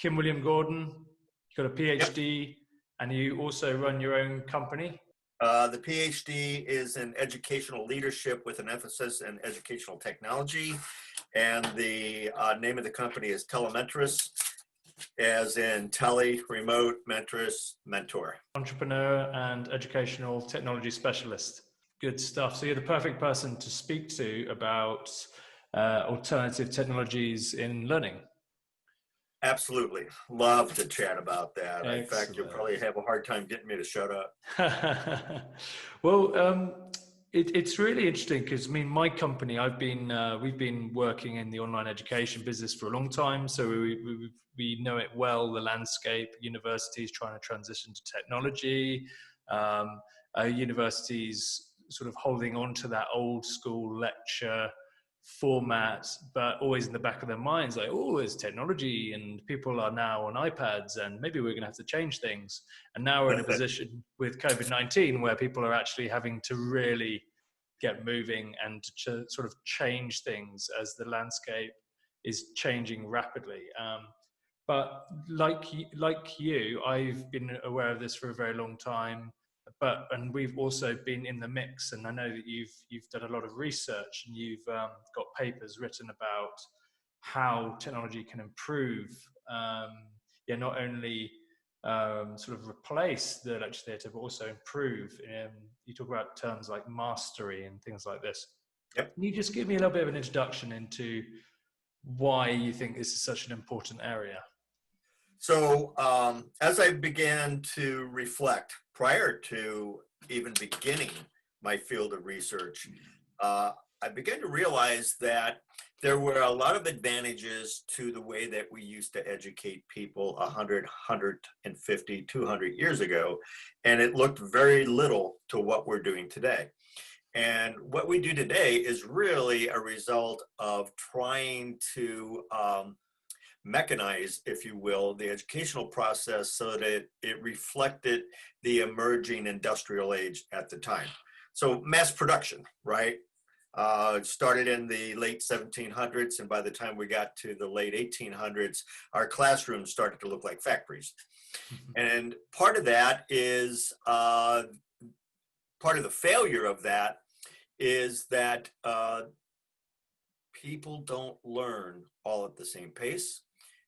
Kim William Gordon. You got a Yep. PhD, and you also run your own company. The PhD is in educational leadership with an emphasis in educational technology. And the name of the company is Telementorus, as in tele, remote, mentorus, mentor. Entrepreneur and educational technology specialist. Good stuff. So you're the perfect person to speak to about alternative technologies in learning. Absolutely. Love to chat about that. Excellent. In fact, you'll probably have a hard time getting me to shut up. Well, it's really interesting because, I mean, my company, we've been working in the online education business for a long time. So we know it well, the landscape, universities trying to transition to technology, universities sort of holding on to that old school lecture format, but always in the back of their minds, like, oh, there's technology and people are now on iPads and maybe we're going to have to change things. And now we're in a position with COVID-19 where people are actually having to really get moving and to sort of change things as the landscape is changing rapidly. But like you, I've been aware of this for a very long time. And we've also been in the mix, and I know that you've done a lot of research and you've got papers written about how technology can improve, not only sort of replace the lecture theatre, but also improve. You talk about terms like mastery and things like this. Yep. Can you just give me a little bit of an introduction into why you think this is such an important area? So as I began to reflect prior to even beginning my field of research, I began to realize that there were a lot of advantages to the way that we used to educate people 100, 150, 200 years ago, and it looked very little to what we're doing today. And what we do today is really a result of trying to mechanize, if you will, the educational process so that it reflected the emerging industrial age at the time. So mass production, right? It started in the late 1700s, and by the time we got to the late 1800s, our classrooms started to look like factories. And part of that is, part of the failure of that is that people don't learn all at the same pace.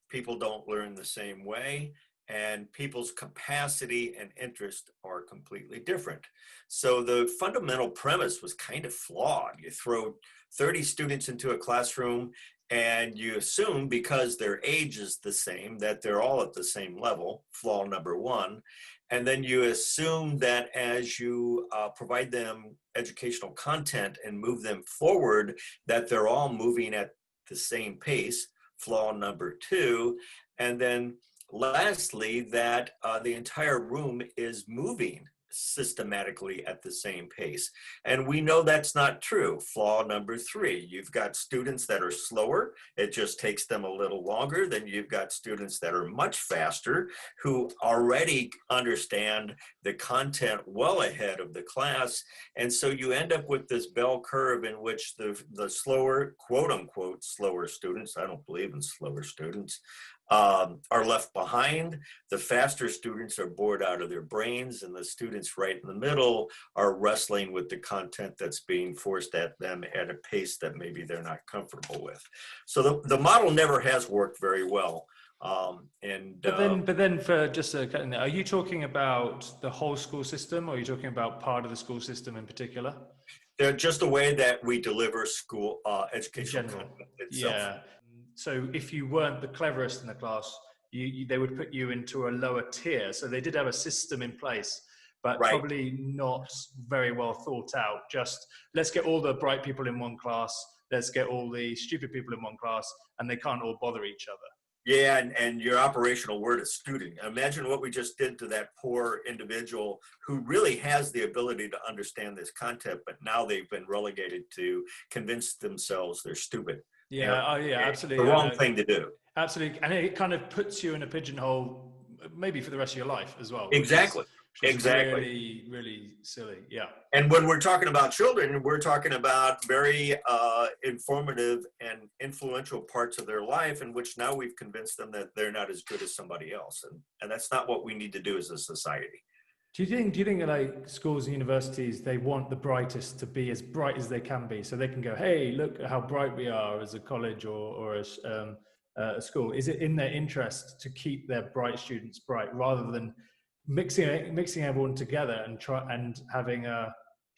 People don't learn the same way, and people's capacity and interest are completely different. So the fundamental premise was kind of flawed. You throw 30 students into a classroom and you assume because their age is the same that they're all at the same level, flaw number one. And then you assume that as you provide them educational content and move them forward, that they're all moving at the same pace, flaw number two. And then lastly, that the entire room is moving systematically at the same pace. And we know that's not true. Flaw number three, you've got students that are slower. It just takes them a little longer. Then you've got students that are much faster who already understand the content well ahead of the class. And so you end up with this bell curve in which the slower, quote unquote, slower students, I don't believe in slower students, are left behind. The faster students are bored out of their brains, and the students right in the middle are wrestling with the content that's being forced at them at a pace that maybe they're not comfortable with. So the model never has worked very well. But then for just a, are you talking about the whole school system, or are you talking about part of the school system in particular? They're just the way that we deliver school educational content itself. Yeah. So if you weren't the cleverest in the class, they would put you into a lower tier. So they did have a system in place, but right. Probably not very well thought out. Just let's get all the bright people in one class, let's get all the stupid people in one class, and they can't all bother each other. Yeah, and your operational word is student. Imagine what we just did to that poor individual who really has the ability to understand this content, but now they've been relegated to convince themselves they're stupid. Yeah, yeah, absolutely. The wrong thing to do. Absolutely, and it kind of puts you in a pigeonhole, maybe for the rest of your life as well. Exactly. which is Exactly. really, really silly. Yeah. And when we're talking about children, we're talking about very informative and influential parts of their life in which now we've convinced them that they're not as good as somebody else. And that's not what we need to do as a society. Do you think like schools and universities, they want the brightest to be as bright as they can be, so they can go, hey, look at how bright we are as a college or a school? Is it in their interest to keep their bright students bright rather than mixing everyone together and having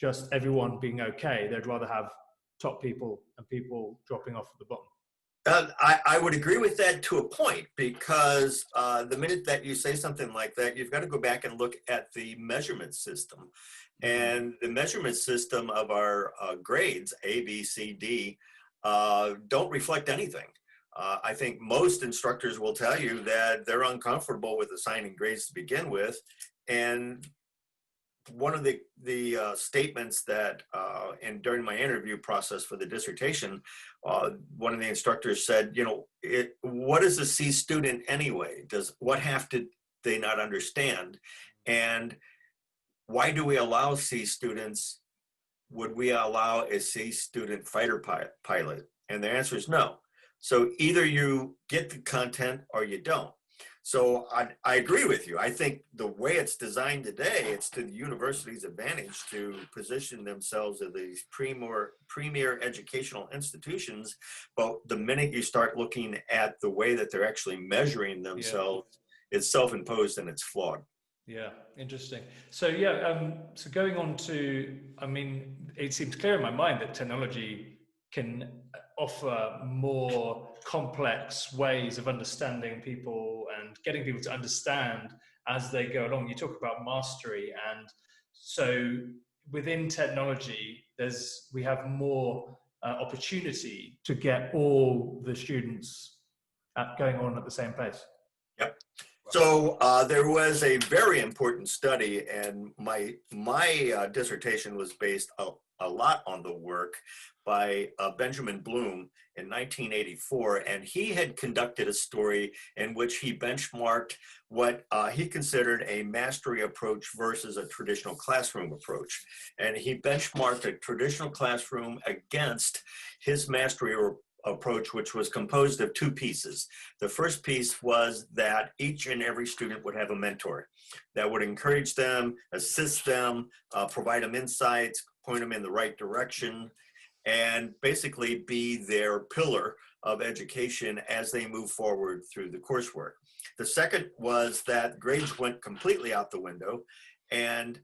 just everyone being okay? They'd rather have top people and people dropping off at the bottom. I would agree with that to a point, because the minute that you say something like that, you've got to go back and look at the measurement system. And the measurement system of our grades, A, B, C, D, don't reflect anything. I think most instructors will tell you that they're uncomfortable with assigning grades to begin with. And one of the statements that, and during my interview process for the dissertation, one of the instructors said, what is a C student anyway? What have to they not understand? And why do we allow C students? Would we allow a C student fighter pilot? And the answer is no. So either you get the content or you don't. So I agree with you. I think the way it's designed today, it's to the university's advantage to position themselves as these premier educational institutions. But the minute you start looking at the way that they're actually measuring themselves, it's self-imposed and it's flawed. Yeah, interesting. So so going on to, I mean, it seems clear in my mind that technology can offer more complex ways of understanding people and getting people to understand as they go along. You talk about mastery, and so within technology, we have more opportunity to get all the students going on at the same pace. Yep. So there was a very important study, and my dissertation was based a lot on the work by Benjamin Bloom in 1984, and he had conducted a story in which he benchmarked what he considered a mastery approach versus a traditional classroom approach. And he benchmarked a traditional classroom against his mastery approach, which was composed of two pieces. The first piece was that each and every student would have a mentor that would encourage them, assist them, provide them insights, point them in the right direction, and basically be their pillar of education as they move forward through the coursework. The second was that grades went completely out the window, and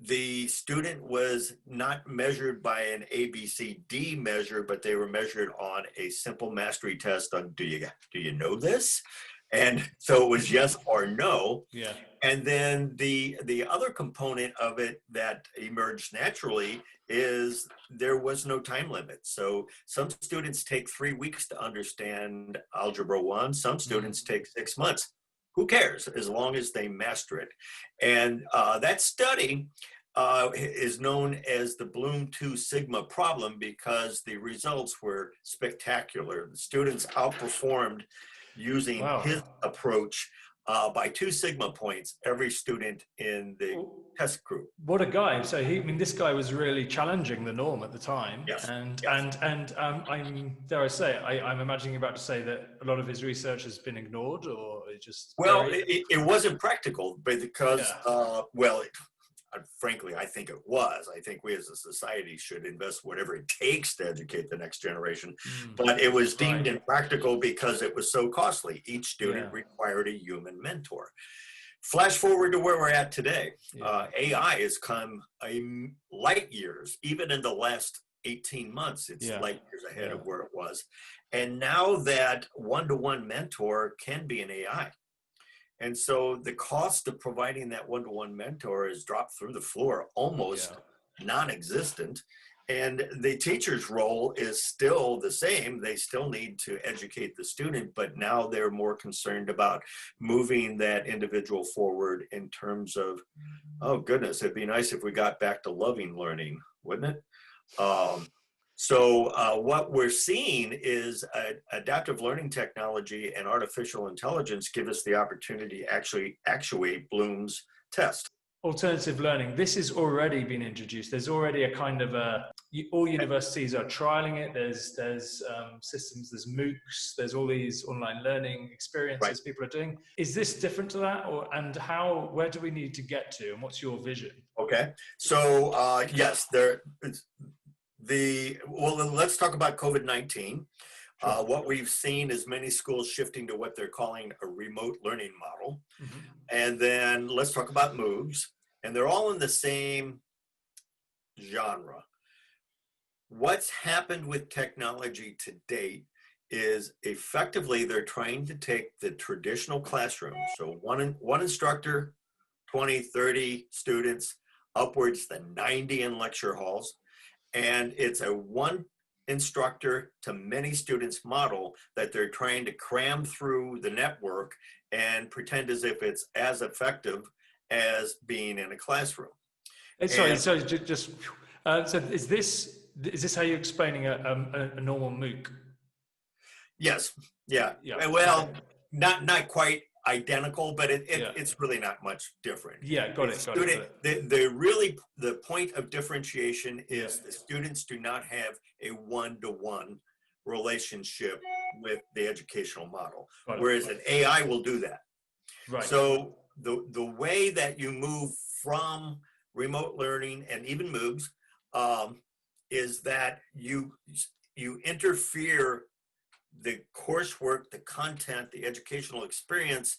the student was not measured by an ABCD measure, but they were measured on a simple mastery test on, do you know this? And so it was yes or no. Yeah. And then the other component of it that emerged naturally is there was no time limit. So some students take 3 weeks to understand Algebra 1. Some students take 6 months. Who cares, as long as they master it? And that study is known as the Bloom 2 Sigma problem because the results were spectacular. The students outperformed using his approach by 2 Sigma points every student in the test group. What a guy! So this guy was really challenging the norm at the time, Yes. and I'm dare I say, I'm imagining you're about to say that a lot of his research has been ignored, or it just it wasn't practical, but because frankly, I think it was. I think we as a society should invest whatever it takes to educate the next generation. But it was deemed impractical because it was so costly. Each student required a human mentor. Flash forward to where we're at today. AI has come light years. Even in the last 18 months, it's light years ahead of where it was. And now that one-to-one mentor can be an AI. And so the cost of providing that one-to-one mentor has dropped through the floor, almost non-existent. And the teacher's role is still the same. They still need to educate the student, but now they're more concerned about moving that individual forward in terms of, oh goodness, it'd be nice if we got back to loving learning, wouldn't it? So what we're seeing is adaptive learning technology and artificial intelligence give us the opportunity to actually actuate Bloom's test. Alternative learning, this has already been introduced. There's already a kind of all universities are trialing it. There's systems, there's MOOCs, there's all these online learning experiences Right. people are doing. Is this different to that, and where do we need to get to, and what's your vision? Okay, so yes, let's talk about COVID-19. Sure. What we've seen is many schools shifting to what they're calling a remote learning model. Mm-hmm. And then let's talk about MOOCs, and they're all in the same genre. What's happened with technology to date is effectively they're trying to take the traditional classroom, so one instructor, 20, 30 students, upwards to 90 in lecture halls, and it's a one instructor to many students model that they're trying to cram through the network and pretend as if it's as effective as being in a classroom. Sorry, so is this how you're explaining a normal MOOC? Yes, yeah. Yeah. Well, Okay. not quite identical, but Yeah. it's really not much different. Yeah, got it. The point of differentiation is Yeah. the students do not have a one-to-one relationship with the educational model, whereas an AI will do that. Right. So the way that you move from remote learning and even MOOCs is that you interfere the coursework, the content, the educational experience,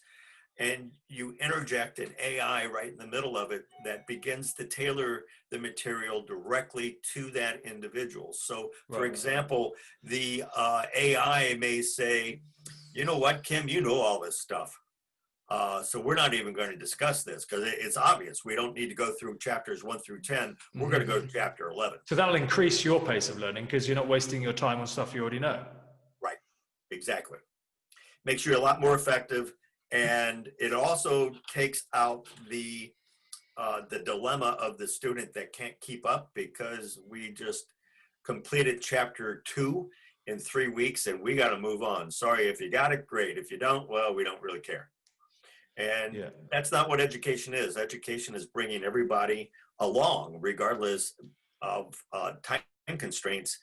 and you interject an AI right in the middle of it that begins to tailor the material directly to that individual. So, for example, the AI may say, you know what, Kim, you know all this stuff. So we're not even going to discuss this because it's obvious. We don't need to go through chapters 1 through 10. We're going to go to chapter 11. So that'll increase your pace of learning because you're not wasting your time on stuff you already know. Right, exactly. Makes you a lot more effective. And it also takes out the dilemma of the student that can't keep up because we just completed chapter 2 in 3 weeks and we got to move on. Sorry, if you got it, great. If you don't, well, we don't really care. And that's not what education is. Education is bringing everybody along, regardless of time constraints,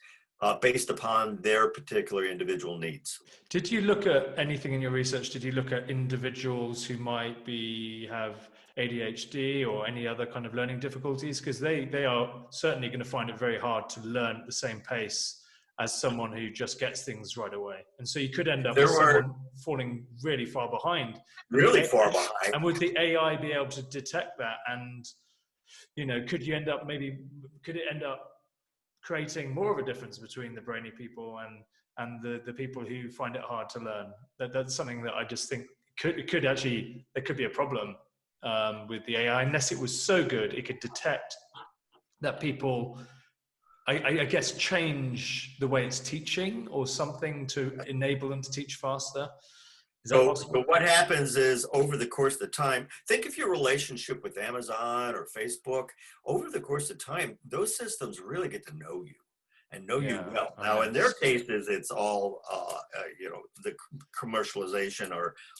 based upon their particular individual needs. Did you look at anything in your research? Did you look at individuals who might have ADHD or any other kind of learning difficulties? Because they are certainly going to find it very hard to learn at the same pace as someone who just gets things right away. And so you could end up with someone falling really far behind. Far behind. And would the AI be able to detect that? And, could it end up creating more of a difference between the brainy people and the people who find it hard to learn? That's something that I just think there could be a problem with the AI, unless it was so good it could detect that people, I guess, change the way it's teaching or something to enable them to teach faster. Is that possible? So what happens is over the course of the time, think of your relationship with Amazon or Facebook. Over the course of time, those systems really get to know you and know you well. Now, in their cases, it's all, the commercialization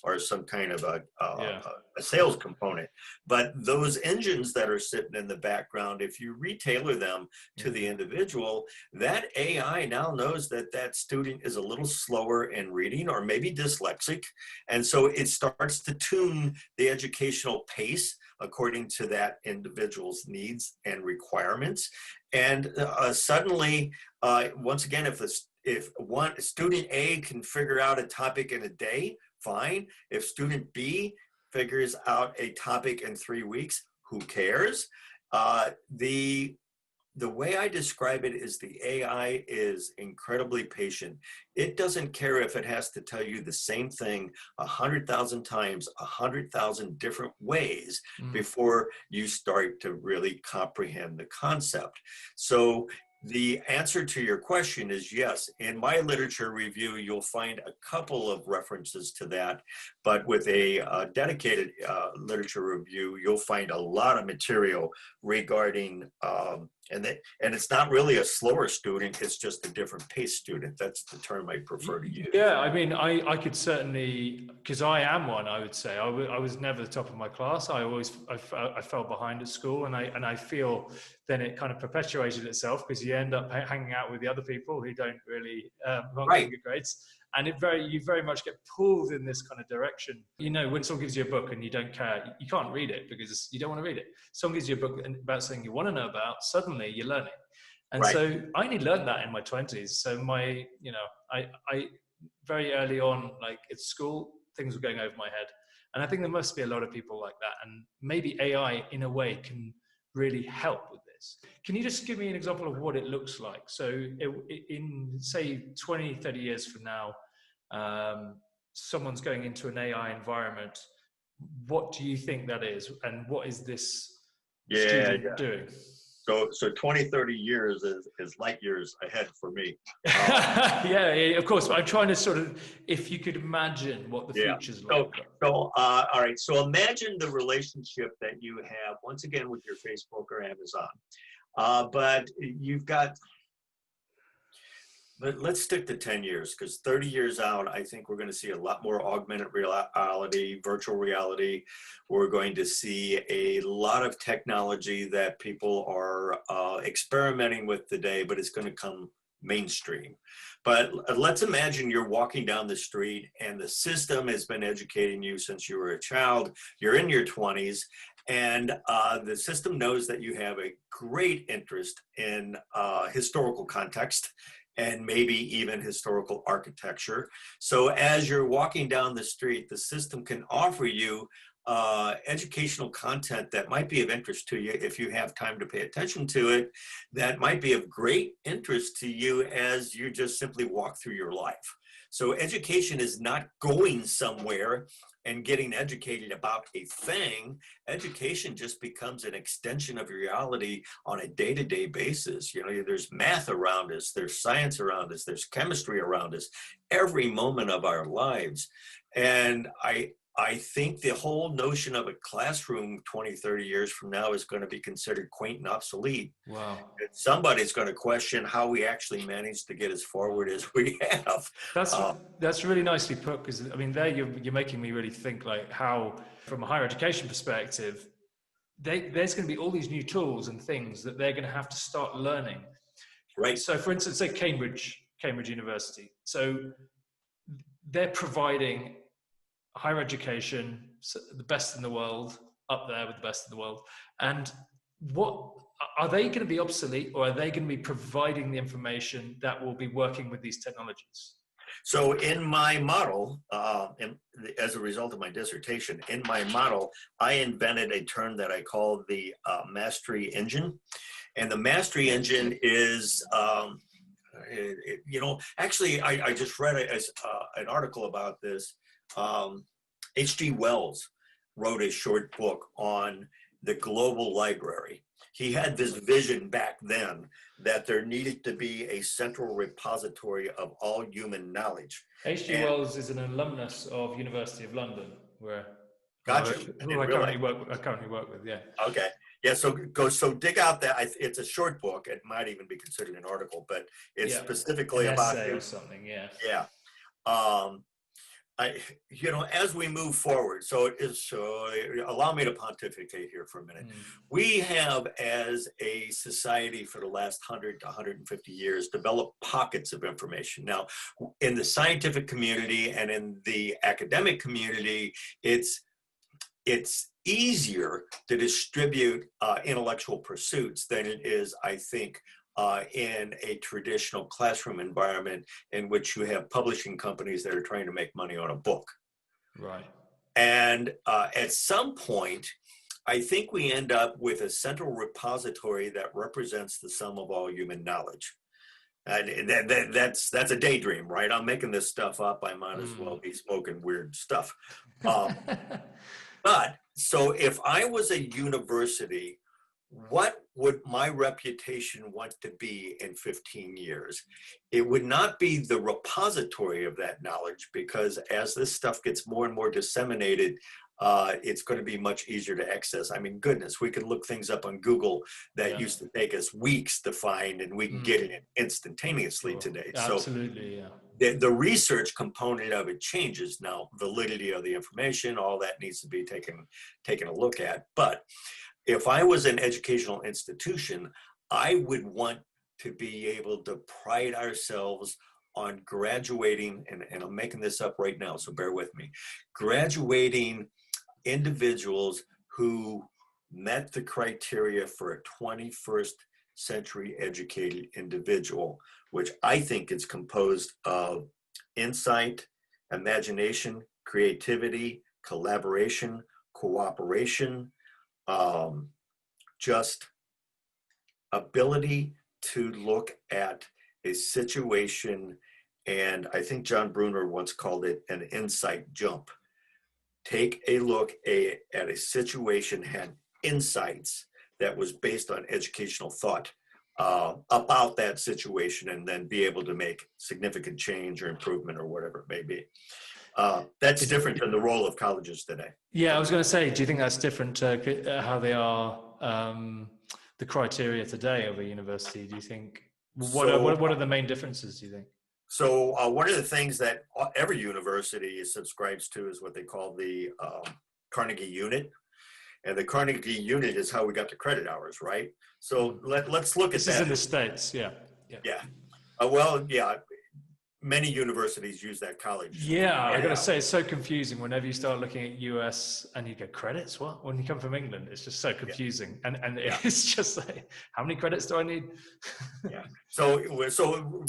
or some kind of a sales component. But those engines that are sitting in the background, if you retailer them to the individual, that AI now knows that student is a little slower in reading or maybe dyslexic. And so it starts to tune the educational pace according to that individual's needs and requirements. And suddenly, once again, if one student A can figure out a topic in a day, fine. If student B figures out a topic in 3 weeks, who cares? The way I describe it is the AI is incredibly patient. It doesn't care if it has to tell you the same thing 100,000 times, 100,000 different ways before you start to really comprehend the concept. So the answer to your question is yes. In my literature review, you'll find a couple of references to that, but with a dedicated literature review, you'll find a lot of material regarding And it's not really a slower student, it's just a different pace student. That's the term I prefer to use. Yeah, I mean, I could certainly, because I am one, I would say. I was never the top of my class. I fell behind at school, and I feel then it kind of perpetuated itself because you end up hanging out with the other people who don't really, who aren't getting good grades. And you very much get pulled in this kind of direction. You know, when someone gives you a book and you don't care, you can't read it because you don't want to read it. Someone gives you a book about something you want to know about, suddenly you're learning. And so I only learned that in my 20s. So I very early on, like at school, things were going over my head. And I think there must be a lot of people like that. And maybe AI in a way can really help with this. Can you just give me an example of what it looks like? So in say 20, 30 years from now, someone's going into an AI environment. What do you think that is? And what is this student doing? So 20, 30 years is light years ahead for me. Yeah, of course. I'm trying to sort of, if you could imagine what the future's like. All right. So imagine the relationship that you have, once again, with your Facebook or Amazon. But you've got, let's stick to 10 years, because 30 years out, I think we're going to see a lot more augmented reality, virtual reality. We're going to see a lot of technology that people are experimenting with today, but it's going to come mainstream. But let's imagine you're walking down the street and the system has been educating you since you were a child. You're in your 20s, and the system knows that you have a great interest in historical context and maybe even historical architecture. So as you're walking down the street, the system can offer you educational content that might be of interest to you if you have time to pay attention to it, that might be of great interest to you as you just simply walk through your life. So education is not going somewhere and getting educated about a thing. Education just becomes an extension of reality on a day-to-day basis. You know, there's math around us, there's science around us, there's chemistry around us, every moment of our lives. And I think the whole notion of a classroom 20, 30 years from now is going to be considered quaint and obsolete. Wow. And somebody's going to question how we actually managed to get as forward as we have. That's really nicely put, because I mean, there you're making me really think like how, from a higher education perspective, there's going to be all these new tools and things that they're going to have to start learning. Right. So for instance, say Cambridge University. So they're providing higher education, the best in the world, up there with the best in the world. And what are they going to be obsolete, or are they going to be providing the information that will be working with these technologies? So in my model, and as a result of my dissertation, in my model, I invented a term that I call the mastery engine. And the mastery engine is, actually, I just read an article about this. H.G. Wells wrote a short book on the global library. He had this vision back then that there needed to be a central repository of all human knowledge. H.G. Wells is an alumnus of University of London, where gotcha. who I currently work with. Yeah. Okay. Yeah. So dig out that. It's a short book. It might even be considered an article, but it's specifically an about essay or something. Yeah. Yeah. As we move forward, so allow me to pontificate here for a minute. We have, as a society, for the last 100 to 150 years, developed pockets of information. Now, in the scientific community and in the academic community, it's easier to distribute intellectual pursuits than it is, I think, in a traditional classroom environment in which you have publishing companies that are trying to make money on a book. Right. And at some point, I think we end up with a central repository that represents the sum of all human knowledge. And that's a daydream, right? I'm making this stuff up. I might as well be smoking weird stuff. But so if I was a university, what would my reputation want to be in 15 years? It would not be the repository of that knowledge, because as this stuff gets more and more disseminated, it's going to be much easier to access. I mean, goodness, we can look things up on Google that used to take us weeks to find, and we can get it instantaneously today. So Absolutely, yeah. the research component of it changes now. Validity of the information, all that needs to be taken a look at. But if I was an educational institution, I would want to be able to pride ourselves on graduating, and I'm making this up right now, so bear with me, graduating individuals who met the criteria for a 21st century educated individual, which I think is composed of insight, imagination, creativity, collaboration, cooperation, just ability to look at a situation, and I think John Bruner once called it an insight jump. Take a look at a situation, had insights that was based on educational thought about that situation, and then be able to make significant change or improvement or whatever it may be. That's different than the role of colleges today. Yeah, I was going to say, do you think that's different to how they are, the criteria today of a university? Do you think, what are the main differences, do you think? So one of the things that every university subscribes to is what they call the Carnegie Unit. And the Carnegie Unit is how we got the credit hours, right? So let's look at that. This is in the States, yeah. Well, yeah, many universities use that college. Yeah, I got to say, it's so confusing whenever you start looking at US and you go, credits? What? When you come from England, it's just so confusing. And it's just like, how many credits do I need? So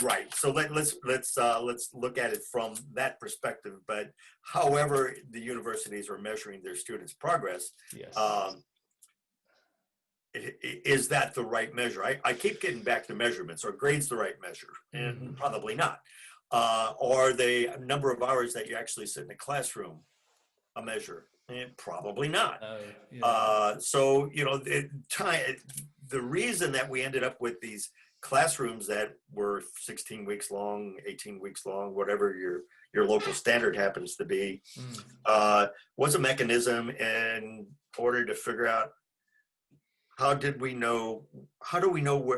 right. So let's look at it from that perspective. But however the universities are measuring their students' progress, is that the right measure? I keep getting back to measurements. Are grades the right measure? And probably not. Or the number of hours that you actually sit in a classroom a measure? Probably not. So, you know, the reason that we ended up with these classrooms that were 16 weeks long, 18 weeks long, whatever your local standard happens to be, was a mechanism in order to figure out how do we know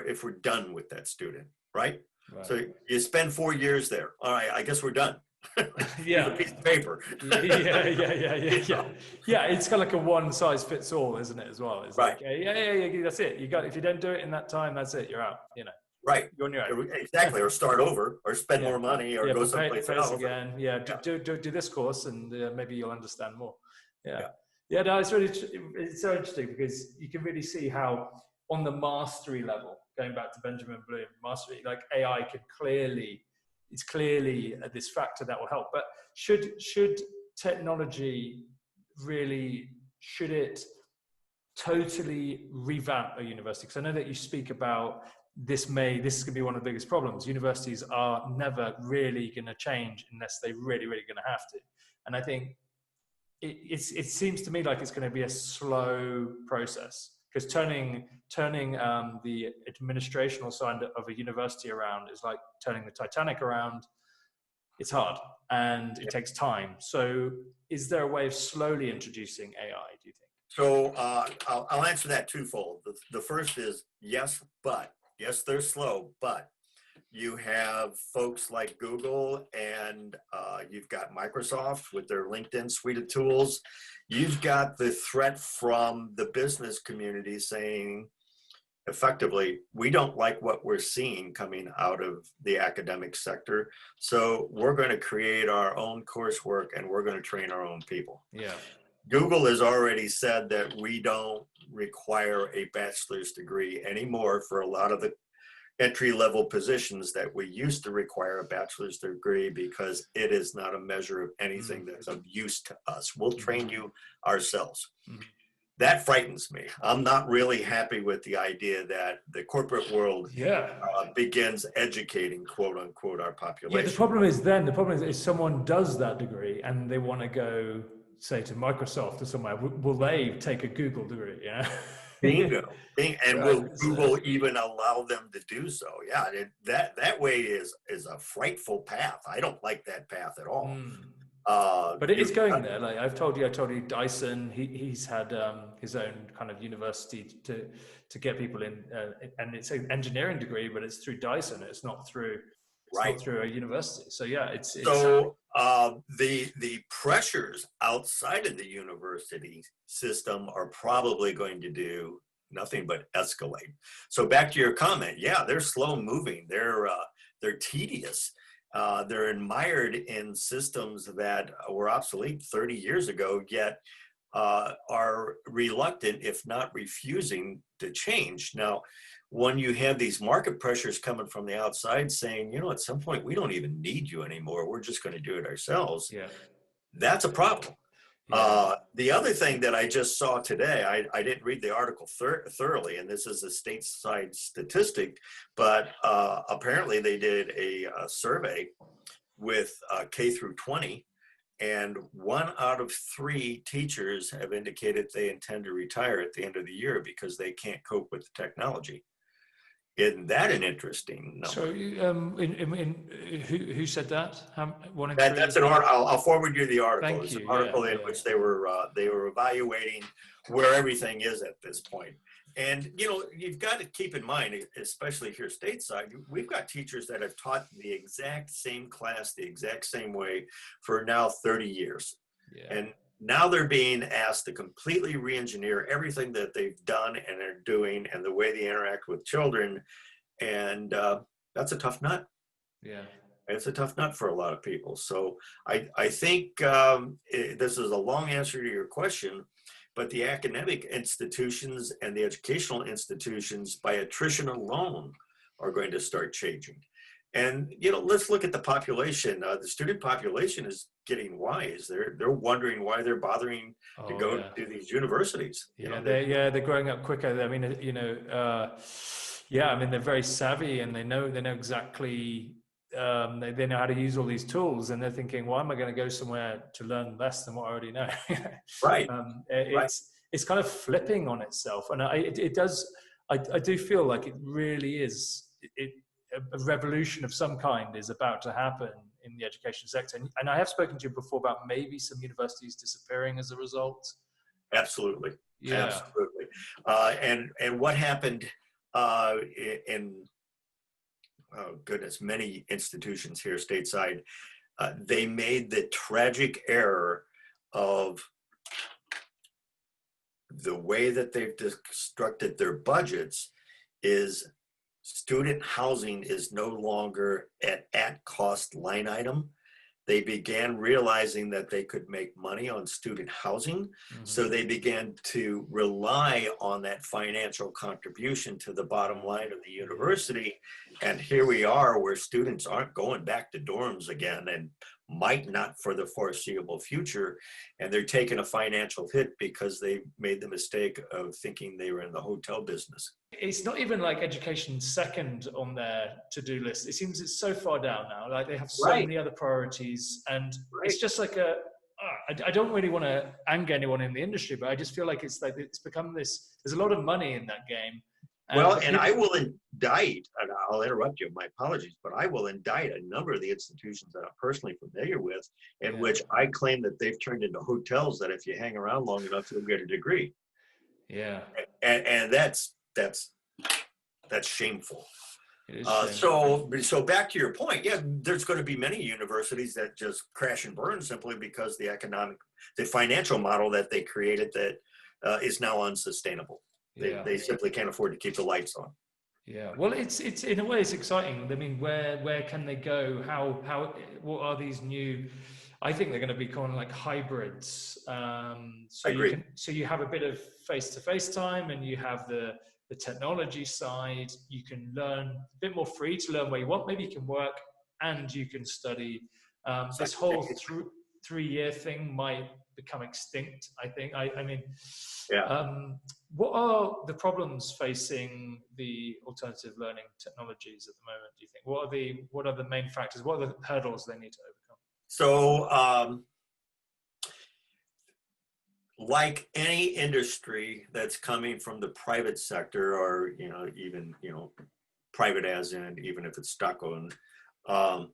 if we're done with that student, right? So you spend 4 years there. All right, I guess we're done. Here's a piece of paper. Yeah, it's kind of like a one size fits all, isn't it, as well? It's like, that's it. You got, if you don't do it in that time, that's it. You're out, you know. Right. You're on your own. Exactly. Or start over, or spend more money, or go someplace else again. Do this course, and maybe you'll understand more. No, it's so interesting, because you can really see how on the mastery level, going back to Benjamin Bloom, mastery, like AI it's clearly this factor that will help. But should technology really, should it totally revamp a university? Because I know that you speak about this is going to be one of the biggest problems. Universities are never really going to change unless they really going to have to. And I think it seems to me like it's going to be a slow process, because turning the administrational side of a university around is like turning the Titanic around. It's hard and it takes time. So is there a way of slowly introducing AI, do you think? So I'll answer that twofold. The first is yes, they're slow, but you have folks like Google, and you've got Microsoft with their LinkedIn suite of tools. You've got the threat from the business community saying, effectively, we don't like what we're seeing coming out of the academic sector, so we're going to create our own coursework and we're going to train our own people. Google has already said that we don't require a bachelor's degree anymore for a lot of the entry-level positions that we used to require a bachelor's degree, because it is not a measure of anything that's of use to us. We'll train you ourselves. That frightens me. I'm not really happy with the idea that the corporate world begins educating, quote unquote, our population. The problem is if someone does that degree and they want to go, say, to Microsoft or somewhere, will they take a Google degree? Bingo. And will Google even allow them to do so? That way is a frightful path. I don't like that path at all. But it is You've going got, there. Like I told you, Dyson. He's had his own kind of university to get people in, and it's an engineering degree, but it's through Dyson. It's not right. through a university. So yeah, it's happening. So the pressures outside of the university system are probably going to do nothing but escalate. So back to your comment, yeah, they're slow moving. They're tedious. They're admired in systems that were obsolete 30 years ago, yet are reluctant, if not refusing, to change. Now, when you have these market pressures coming from the outside saying, you know, at some point we don't even need you anymore, we're just going to do it ourselves, Yeah, that's a problem. yeah. The other thing that I just saw today, I didn't read the article thoroughly, and this is a stateside statistic, but apparently they did a survey with K through 20, and 1 out of 3 teachers have indicated they intend to retire at the end of the year because they can't cope with the technology. Isn't that an interesting So, number? who said that? One in That, three that's is an what? art. I'll forward you the article. Thank It's an you. Yeah, article in yeah, which they were evaluating where everything is at this point. And you know, you've got to keep in mind, especially here stateside, we've got teachers that have taught the exact same class the exact same way for now 30 years. yeah, And now they're being asked to completely re-engineer everything that they've done and are doing and the way they interact with children. And that's a tough nut. yeah. It's a tough nut for a lot of people. So I think this is a long answer to your question, but the academic institutions and the educational institutions by attrition alone are going to start changing. And you know, let's look at the population. The student population is getting wise. They're wondering why they're bothering to Oh go yeah. to these universities. You Yeah, know, that they're growing up quicker. I mean, yeah, I mean they're very savvy and they know exactly they know how to use all these tools, and they're thinking, why am I going to go somewhere to learn less than what I already know? right, right. It's kind of flipping on itself, and it does. I do feel like it really is. A revolution of some kind is about to happen in the education sector, and I have spoken to you before about maybe some universities disappearing as a result. Absolutely, Yeah. absolutely. And what happened in oh goodness, many institutions here stateside, they made the tragic error of the way that they've constructed their budgets is student housing is no longer an at cost line item. They began realizing that they could make money on student housing. Hmm. So they began to rely on that financial contribution to the bottom line of the Yeah. university. And here we are where students aren't going back to dorms again and might not for the foreseeable future. And they're taking a financial hit because they made the mistake of thinking they were in the hotel business. It's not even like education second on their to-do list. It seems it's so far down now. Like they have so Right, many other priorities, and it's right. just like I don't really want to anger anyone in the industry, but I just feel like it's become this. There's a lot of money in that game, Well, but and people. I will indict, and I'll interrupt you, my apologies, but I will indict a number of the institutions that I'm personally familiar with, in Yeah, which I claim that they've turned into hotels that if you hang around long enough, you'll get a degree. yeah, And that's shameful. it is shameful. So back to your point, yeah, there's going to be many universities that just crash and burn simply because the financial model that they created that is now unsustainable. Yeah. They simply can't afford to keep the lights on. Yeah, well, it's in a way it's exciting. I mean, where can they go? What are these new? I think they're going to be kind of like hybrids. I agree. So you have a bit of face-to-face time, and you have the technology side. You can learn a bit more free to learn where you want. Maybe you can work and you can study. This whole 3 year thing might become extinct. I think. I mean, Yeah. what are the problems facing the alternative learning technologies at the moment? Do you think? What are the main factors? What are the hurdles they need to overcome? So, like any industry that's coming from the private sector, or even private as in even if it's stock owned, um,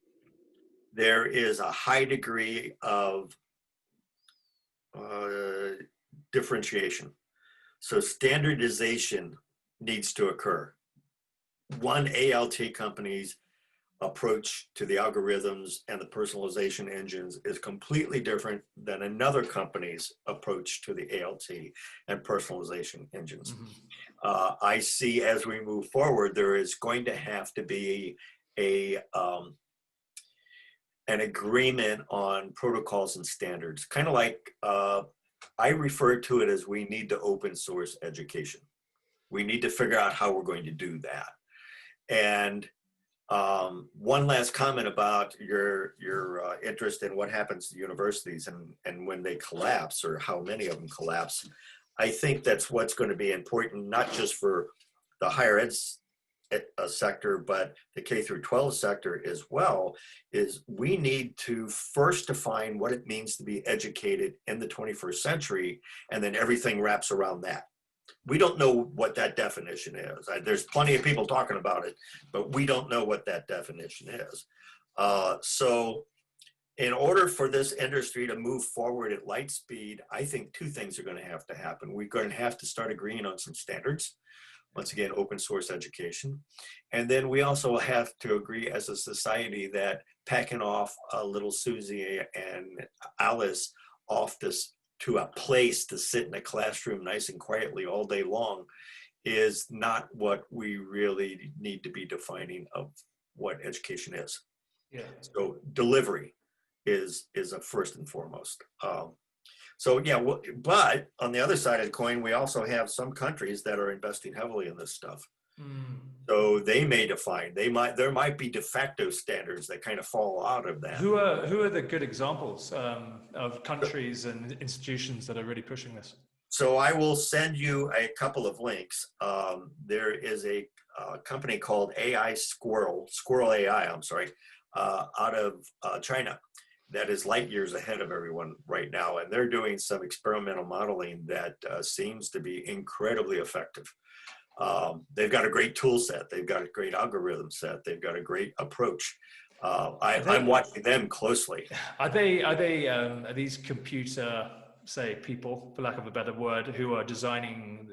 there is a high degree of differentiation. So standardization needs to occur. One ALT company's approach to the algorithms and the personalization engines is completely different than another company's approach to the ALT and personalization engines. I see as we move forward, there is going to have to be an agreement on protocols and standards, kind of like I refer to it as we need to open source education. We need to figure out how we're going to do that. And one last comment about your interest in what happens to universities and when they collapse, or how many of them collapse. I think that's what's going to be important, not just for the higher ed sector, but the K through 12 sector as well, is we need to first define what it means to be educated in the 21st century, and then everything wraps around that. We don't know what that definition is. There's plenty of people talking about it, but we don't know what that definition is. So in order for this industry to move forward at light speed, I think two things are going to happen. We're going to have to start agreeing on some standards. Once again, open source education. And then we also have to agree as a society that packing off little Susie and Alice off this to a place to sit in a classroom nice and quietly all day long is not what we really need to be defining of what education is. Yeah. So delivery is a first and foremost. So yeah, but on the other side of the coin, we also have some countries that are investing heavily in this stuff. So they may define, there might be de facto standards that kind of fall out of that. Who are the good examples of countries and institutions that are really pushing this? So I will send you a couple of links. There is a company called Squirrel AI, out of China, that is light years ahead of everyone right now. And they're doing some experimental modeling that seems to be incredibly effective. They've got a great tool set. They've got a great algorithm set. They've got a great approach. I'm watching them closely. Are these computer, say, people, for lack of a better word, who are designing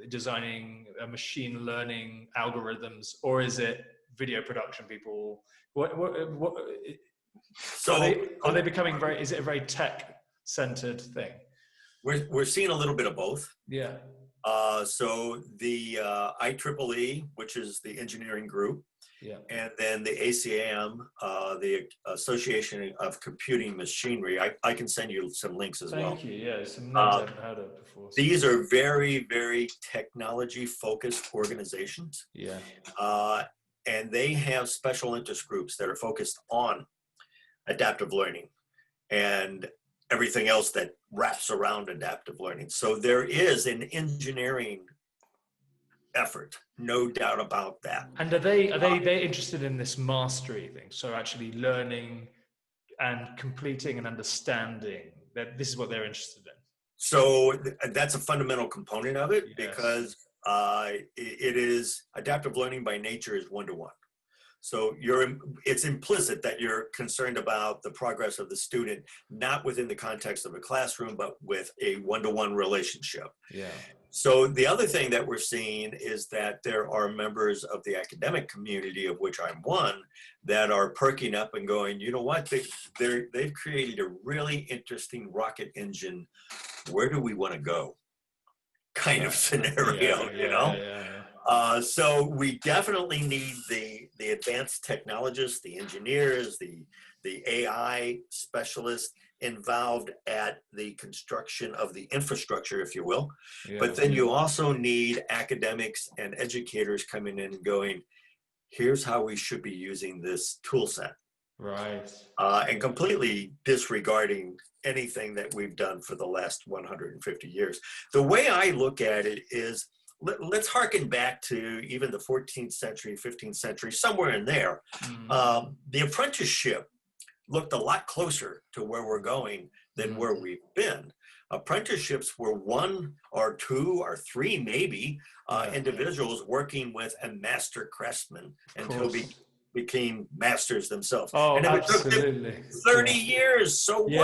machine learning algorithms, or is it video production people? So are they becoming is it a very tech-centered thing? We're seeing a little bit of both. Yeah. So the IEEE, which is the engineering group, yeah, and then the ACAM, the Association of Computing Machinery. I can send you some links as well. Thank you. Yeah, some names I haven't heard of before. So. These are very, very technology-focused organizations. Yeah. And they have special interest groups that are focused on adaptive learning and everything else that wraps around adaptive learning. So there is an engineering effort, no doubt about that. And are they interested in this mastery thing? So actually learning and completing and understanding, that this is what they're interested in. So that's a fundamental component of it. Yes. Because it is adaptive learning by nature is one-to-one. So it's implicit that you're concerned about the progress of the student, not within the context of a classroom, but with a one-to-one relationship. Yeah. So the other thing that we're seeing is that there are members of the academic community, of which I'm one, that are perking up and going, you know what, they've created a really interesting rocket engine. Where do we want to go? Kind of scenario, you know? So we definitely need the advanced technologists, the engineers, the AI specialists involved at the construction of the infrastructure, if you will. Yeah. But then you also need academics and educators coming in and going, here's how we should be using this tool set. Right. And completely disregarding anything that we've done for the last 150 years. The way I look at it is, let's harken back to even the 14th century, 15th century, somewhere in there. The apprenticeship looked a lot closer to where we're going than where we've been. Apprenticeships were one or two or three, maybe, individuals working with a master craftsman until became masters themselves. Oh, And if it took them absolutely. 30 Yeah. years, so Yeah,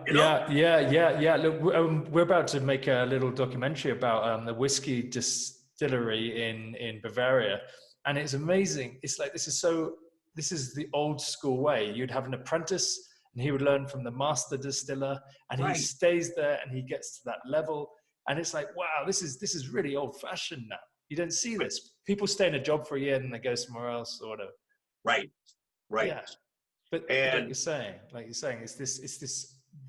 what? yeah. Look, we're about to make a little documentary about the whiskey distillery in Bavaria, and it's amazing. It's like this is the old school way. You'd have an apprentice, and he would learn from the master distiller, and he Right, stays there, and he gets to that level, and it's like, wow, this is really old fashioned now. You don't see this. People stay in a job for a year, and then they go somewhere else or whatever. right, right. Yeah. But And like you're saying, it's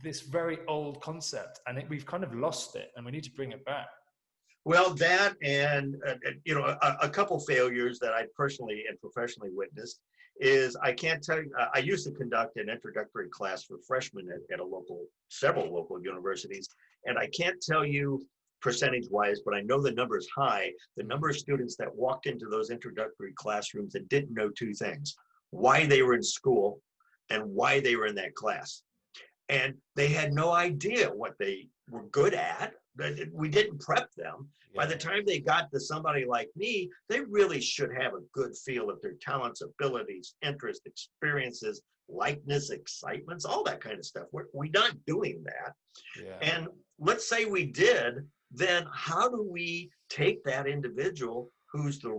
this very old concept, and we've kind of lost it, and we need to bring it back. well, that and a couple failures that I personally and professionally witnessed is I can't tell you. I used to conduct an introductory class for freshmen at several local universities, and I can't tell you percentage-wise, but I know the number is high. The number of students that walked into those introductory classrooms and didn't know two things: why they were in school and why they were in that class. And they had no idea what they were good at. We didn't prep them. By the Yeah, time they got to somebody like me, they really should have a good feel of their talents, abilities, interests, experiences, likeness, excitements, all that kind of stuff. We're not doing that. yeah, And let's say we did, then how do we take that individual who's the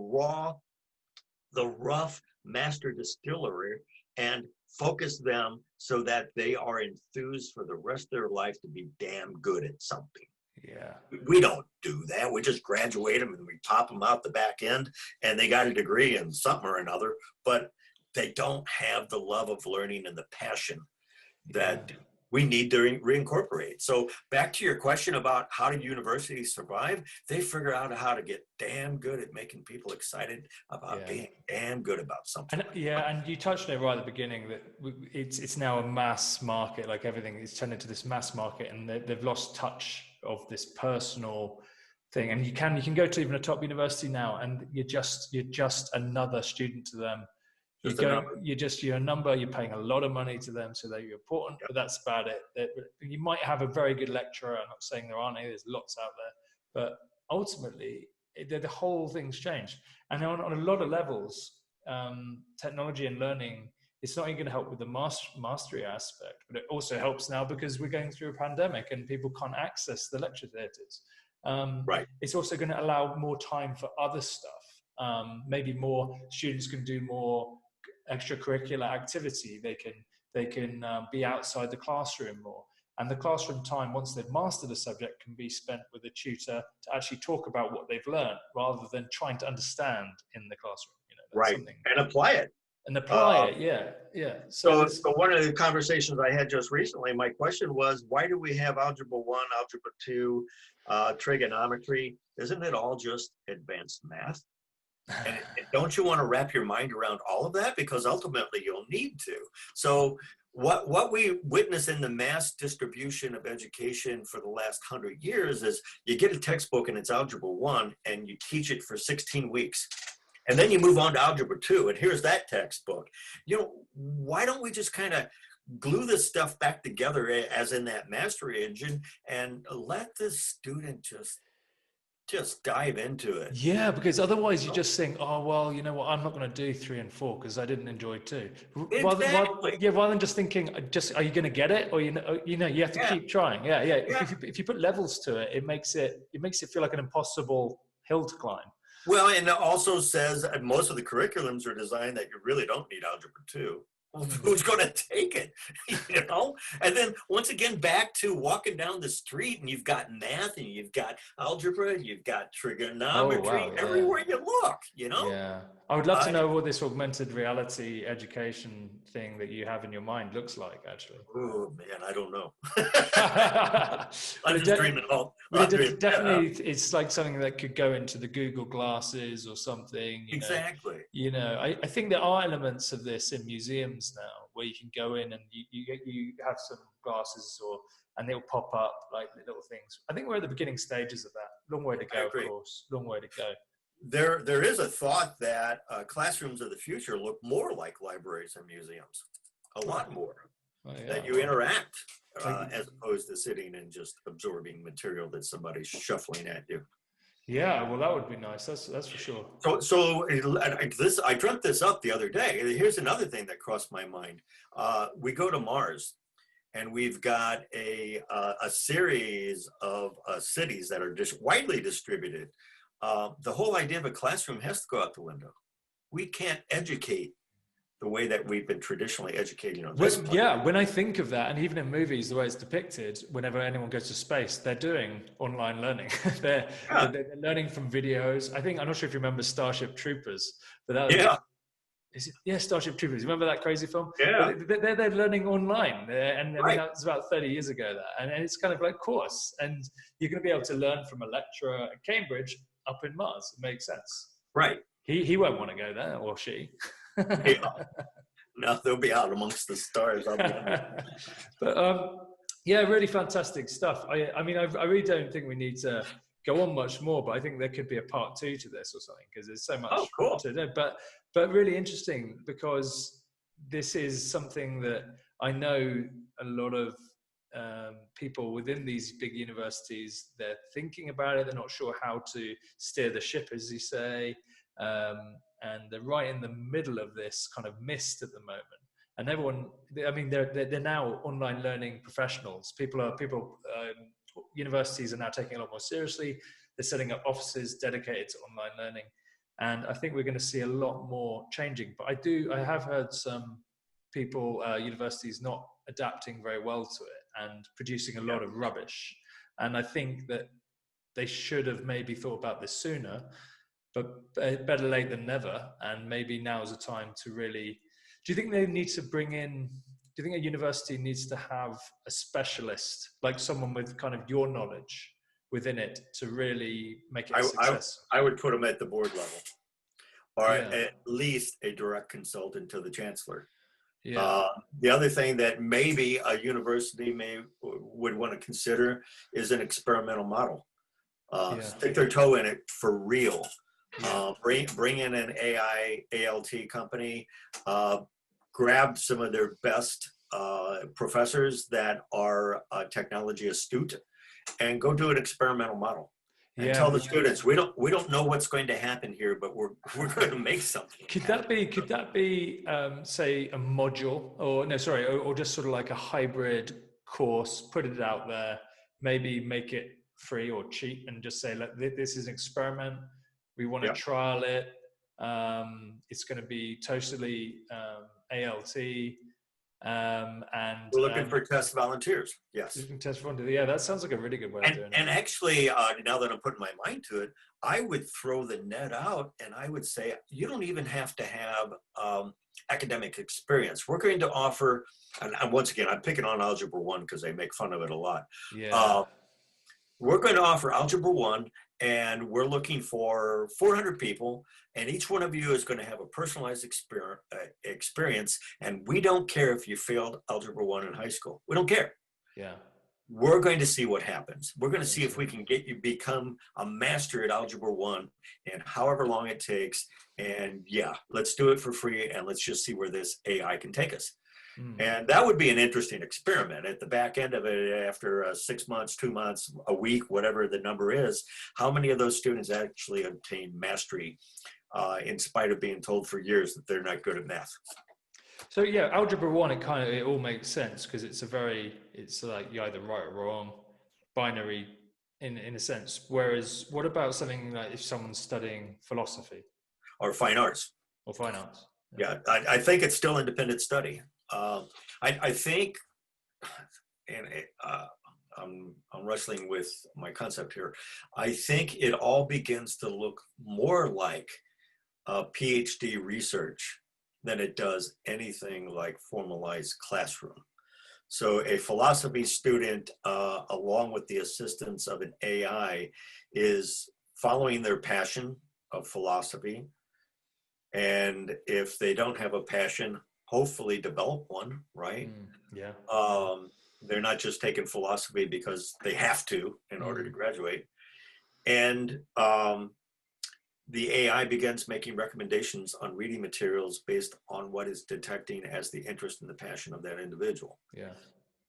rough master distillery and focus them so that they are enthused for the rest of their life to be damn good at something? yeah, We don't do that. We just graduate them and we pop them out the back end and they got a degree in something or another, but they don't have the love of learning and the passion yeah, that we need to reincorporate. So back to your question about how did universities survive? They figure out how to get damn good at making people excited about yeah. being damn good about something. And yeah, and you touched on it right at the beginning that it's now a mass market. Like everything is turned into this mass market, and they've lost touch of this personal thing. And you can go to even a top university now, and you're just another student to them. Just a number. You're a number. You're paying a lot of money to them, so that you're important. Yep. But that's about it. You might have a very good lecturer. I'm not saying there aren't any. There's lots out there, but ultimately, the whole thing's changed. And on a lot of levels, technology and learning, it's not only going to help with the mastery aspect, but it also helps now because we're going through a pandemic and people can't access the lecture theatres. Right. It's also going to allow more time for other stuff. Maybe more students can do more extracurricular activity. They can be outside the classroom more. And the classroom time, once they've mastered a subject, can be spent with a tutor to actually talk about what they've learned rather than trying to understand in the classroom. That's Right. something. And apply it. And apply it. Yeah, yeah. So one of the conversations I had just recently, my question was, why do we have Algebra 1, Algebra 2, trigonometry? Isn't it all just advanced math? And don't you want to wrap your mind around all of that? Because ultimately you'll need to. So what we witness in the mass distribution of education for the last 100 years is you get a textbook and it's Algebra 1 and you teach it for 16 weeks. And then you move on to Algebra 2 and here's that textbook. Why don't we just kind of glue this stuff back together as in that mastery engine and let the student just dive into it? Yeah, because otherwise you're just saying, oh, well, you know what, I'm not going to do 3 and 4 because I didn't enjoy 2. Exactly. Rather than just thinking, are you going to get it? Or, you have to Yeah. keep trying. Yeah, yeah. Yeah. If you put levels to it, it makes it feel like an impossible hill to climb. Well, and it also says most of the curriculums are designed that you really don't need Algebra 2. Who's going to take it? And then once again, back to walking down the street and you've got math and you've got algebra, you've got Oh, trigonometry wow. Yeah. everywhere you look, Yeah. I would love to Uh, know what this augmented reality education thing that you have in your mind looks like, actually. oh man, I don't know. But I'm just dreaming. definitely, it's like something that could go into the Google glasses or something. Exactly. I think there are elements of this in museums now where you can go in and you have some glasses and they'll pop up like little things. I think we're at the beginning stages of that. Long way to I go, of agree. course. Long way to go. There is a thought that classrooms of the future look more like libraries and museums, a lot more. That you interact as opposed to sitting and just absorbing material that somebody's shuffling at you. Yeah, well, that would be nice. That's for sure. I dreamt this up the other day. Here's another thing that crossed my mind. We go to Mars, and we've got a series of cities that are just widely distributed. The whole idea of a classroom has to go out the window. We can't educate the way that we've been traditionally educating on this planet. Yeah, when I think of that, and even in movies, the way it's depicted, whenever anyone goes to space, they're doing online learning. they're, Yeah, they're learning from videos. I think I'm not sure if you remember Starship Troopers, but that was yeah, yeah, Starship Troopers. You remember that crazy film? Well, yeah, they're learning online, and I mean right, that was about 30 years ago. And it's kind of like course, and you're going to be able to learn from a lecturer at Cambridge up in Mars. It makes sense. right. He won't want to go there, or she. Yeah. No, they'll be out amongst the stars. I'll be under. But yeah, really fantastic stuff. I mean, I really don't think we need to go on much more, but I think there could be a part two to this or something because there's so Oh, much cool. to do. But really interesting because this is something that I know a lot of people within these big universities, they're thinking about it. They're not sure how to steer the ship, as you say. And they're right in the middle of this kind of mist at the moment. And everyone, I mean, they're now online learning professionals. Universities are now taking it a lot more seriously. They're setting up offices dedicated to online learning. And I think we're going to see a lot more changing. But I have heard some people, universities not adapting very well to it and producing a Yeah. lot of rubbish. And I think that they should have maybe thought about this sooner, but better late than never. And maybe now is a time to really. Do you think they need to bring in? Do you think a university needs to have a specialist, like someone with kind of your knowledge within it, to really make it a I, I, success? I would put them at the board level, or Yeah, at least a direct consultant to the chancellor. yeah, Uh, the other thing that maybe a university would want to consider is an experimental model. yeah, Stick their toe in it for real. yeah. Bring in an AI ALT company. Uh, grab some of their best professors that are technology astute, and go do an experimental model. And Yeah, tell the students we don't know what's going to happen here, but we're going to make something happen. could that be say a module or no sorry or just sort of like a hybrid course, put it out there, maybe make it free or cheap and just say, look, this is an experiment, we want to Yeah. trial it, it's going to be totally ALT, and We're looking for test volunteers. you Yes. can test for, yeah, that sounds like a really good way of And doing it. and actually, now that I'm putting my mind to it, I would throw the net out and I would say you don't even have to have academic experience. We're going to offer, and once again, I'm picking on Algebra 1 because they make fun of it a lot. Yeah, Uh, we're going to offer Algebra 1, and we're looking for 400 people, and each one of you is going to have a personalized experience, and we don't care if you failed Algebra 1 in high school. We don't care. yeah, We're going to see what happens. We're going to see if we excellent. can get you become a master at Algebra 1 and however long it takes. And yeah, let's do it for free, and let's just see where this AI can take us. Mm. And that would be an interesting experiment at the back end of it after 6 months, 2 months, a week, whatever the number is. How many of those students actually obtain mastery in spite of being told for years that they're not good at math? So yeah, algebra 1, it all makes sense because it's like you either right or wrong, binary in a sense. Whereas what about something like if someone's studying philosophy Or fine arts? or fine arts? Yeah, I think it's still independent study. I think, and I'm wrestling with my concept here. I think it all begins to look more like PhD research than it does anything like formalized classroom. So a philosophy student, along with the assistance of an AI, is following their passion of philosophy. And if they don't have a passion, hopefully develop one, right? Yeah. They're not just taking philosophy because they have to in order to graduate. And the AI begins making recommendations on reading materials based on what it's detecting as the interest and the passion of that individual. Yeah.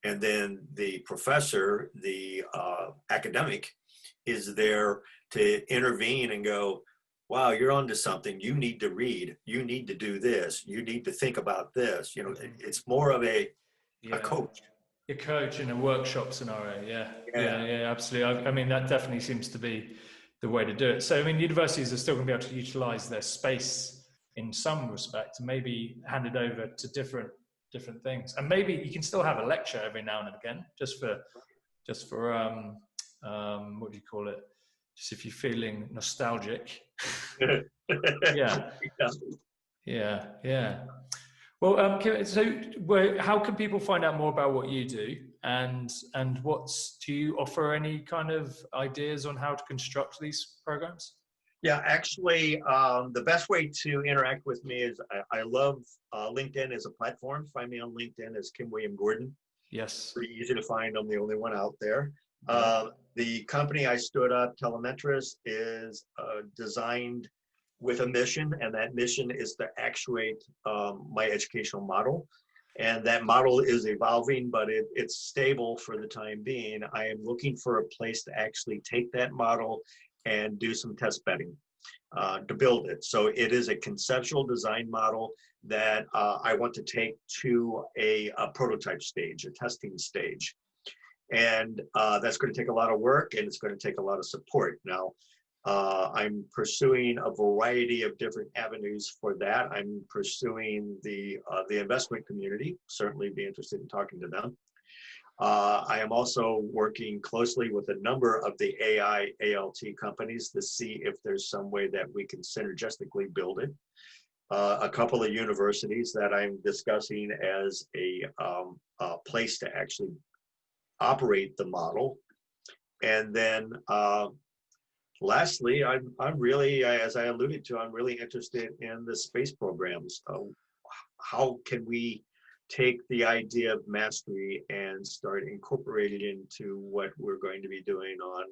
And then the professor, the academic, is there to intervene and go, wow, you're onto something. You need to read. You need to do this. You need to think about this. You know, it's more of a coach. A coach in a workshop scenario. Yeah. Yeah, absolutely. I mean, that definitely seems to be the way to do it. So, I mean, universities are still going to be able to utilize their space in some respect, and maybe hand it over to different things. And maybe you can still have a lecture every now and again, just for what do you call it? Just if you're feeling nostalgic. Yeah. Well, how can people find out more about what you do, and do you offer any kind of ideas on how to construct these programs? Yeah, actually, the best way to interact with me is I love LinkedIn as a platform. Find me on LinkedIn as Kim William Gordon. Yes. Pretty easy to find. I'm the only one out there. Yeah. The company I stood up, Telemetris, is designed with a mission, and that mission is to actuate my educational model. And that model is evolving, but it's stable for the time being. I am looking for a place to actually take that model and do some test bedding to build it. So it is a conceptual design model that I want to take to a prototype stage, a testing stage. And that's going to take a lot of work, and it's going to take a lot of support. Now, I'm pursuing a variety of different avenues for that. I'm pursuing the investment community, certainly be interested in talking to them. I am also working closely with a number of the AI ALT companies to see if there's some way that we can synergistically build it. A couple of universities that I'm discussing as a place to actually operate the model. And then lastly, I'm really, as I alluded to, I'm really interested in the space programs. How can we take the idea of mastery and start incorporating it into what we're going to be doing on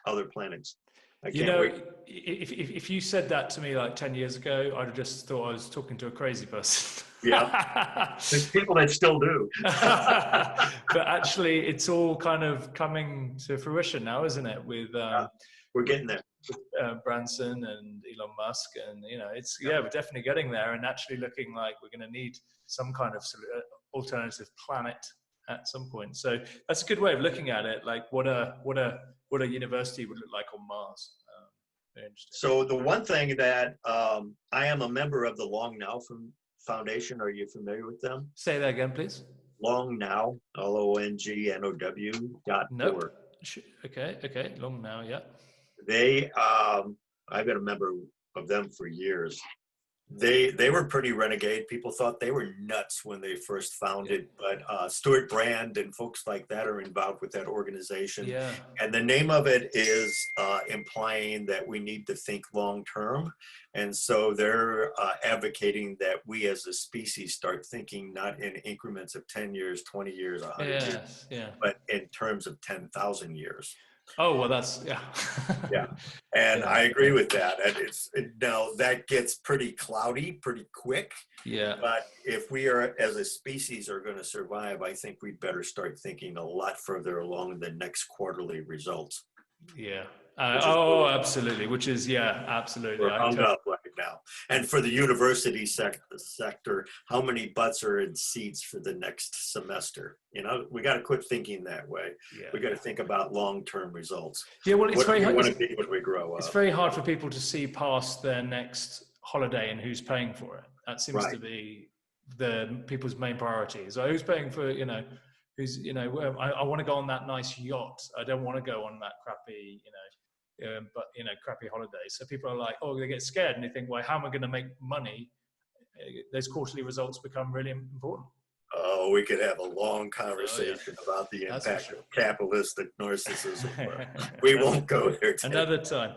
other planets? I can't wait. If you said that to me like 10 years ago, I'd have just thought I was talking to a crazy person. Yeah, there's people that still do. But actually, it's all kind of coming to fruition now, isn't it? With we're getting there. Branson and Elon Musk, and we're definitely getting there, and actually looking like we're going to need some kind of alternative planet at some point. So that's a good way of looking at it. Like what a university would look like on Mars. Very interesting. So the one thing that I am a member of the Long Now Foundation. Are you familiar with them? Say that again, please. Long Now, LONGNOW.org. Nope. Okay. Long Now, yeah. They, I've been a member of them for years. They were pretty renegade. People thought they were nuts when they first founded, but Stuart Brand and folks like that are involved with that organization. Yeah. And the name of it is implying that we need to think long term. And so they're advocating that we as a species start thinking not in increments of 10 years, 20 years, 100 years, but in terms of 10,000 years. Oh, well, that's, yeah. And I agree with that. And now that gets pretty cloudy pretty quick. Yeah. But if we are, as a species, are going to survive, I think we'd better start thinking a lot further along the next quarterly results. Yeah. Absolutely. Which is, absolutely. We're hung up right now. And for the university sector, how many butts are in seats for the next semester? We got to quit thinking that way. Yeah. We got to think about long-term results. Yeah, well, it's very hard. What do we want to be when we grow up? It's very hard for people to see past their next holiday and who's paying for it. That seems to be the people's main priority. So who's paying for, who's, I want to go on that nice yacht. I don't want to go on that crappy, crappy holiday. So people are like, they get scared and they think, well, how am I going to make money? Those quarterly results become really important. Oh, we could have a long conversation about the impact of capitalistic narcissism. We won't go there today. Another time.